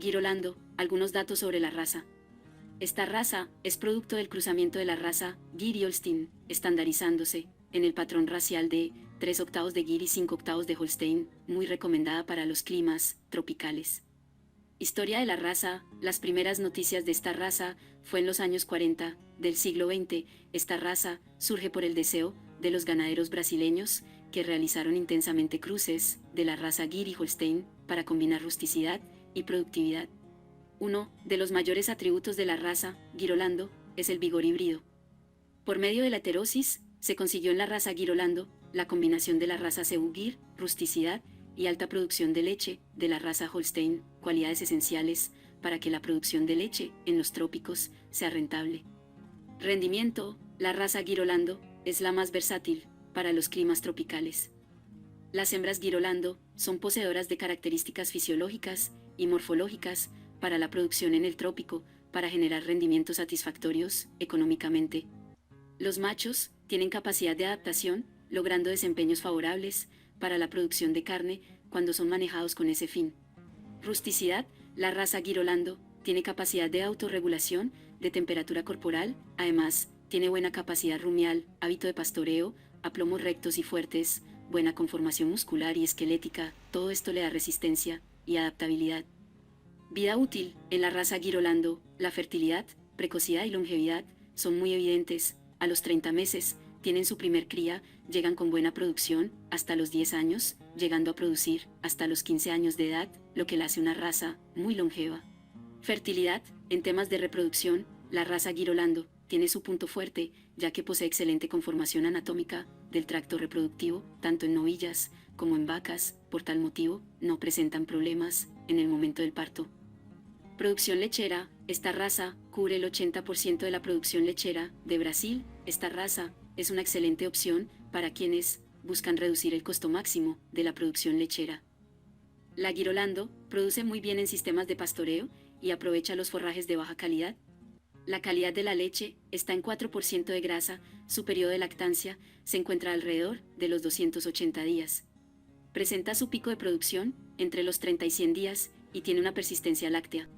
Girolando, algunos datos sobre la raza. Esta raza es producto del cruzamiento de la raza Gyr y Holstein, estandarizándose en el patrón racial de 3/8 de Gyr y 5/8 de Holstein, muy recomendada para los climas tropicales. Historia de la raza. Las primeras noticias de esta raza fue en los años 40 del siglo XX. Esta raza surge por el deseo de los ganaderos brasileños que realizaron intensamente cruces de la raza Gyr y Holstein para combinar rusticidad y productividad. Uno de los mayores atributos de la raza Girolando es el vigor híbrido. Por medio de la heterosis, se consiguió en la raza Girolando la combinación de la raza Zebu-Gyr, rusticidad y alta producción de leche, de la raza Holstein, cualidades esenciales para que la producción de leche en los trópicos sea rentable. Rendimiento. La raza Girolando es la más versátil para los climas tropicales. Las hembras Girolando son poseedoras de características fisiológicas y morfológicas para la producción en el trópico, para generar rendimientos satisfactorios económicamente. Los machos tienen capacidad de adaptación, logrando desempeños favorables para la producción de carne cuando son manejados con ese fin. Rusticidad. La raza Girolando tiene capacidad de autorregulación de temperatura corporal, además tiene buena capacidad rumial, hábito de pastoreo, aplomos rectos y fuertes, buena conformación muscular y esquelética. Todo esto le da resistencia y adaptabilidad. Vida útil. En la raza Girolando, la fertilidad, precocidad y longevidad son muy evidentes. A los 30 meses, tienen su primer cría, llegan con buena producción, hasta los 10 años, llegando a producir hasta los 15 años de edad, lo que la hace una raza muy longeva. Fertilidad. En temas de reproducción, la raza Girolando tiene su punto fuerte, ya que posee excelente conformación anatómica del tracto reproductivo, tanto en novillas como en vacas. Por tal motivo, no presentan problemas en el momento del parto. Producción lechera. Esta raza cubre el 80% de la producción lechera de Brasil. Esta raza es una excelente opción para quienes buscan reducir el costo máximo de la producción lechera. La Girolando produce muy bien en sistemas de pastoreo y aprovecha los forrajes de baja calidad. La calidad de la leche está en 4% de grasa, su periodo de lactancia se encuentra alrededor de los 280 días. Presenta su pico de producción entre los 30 y 100 días y tiene una persistencia láctea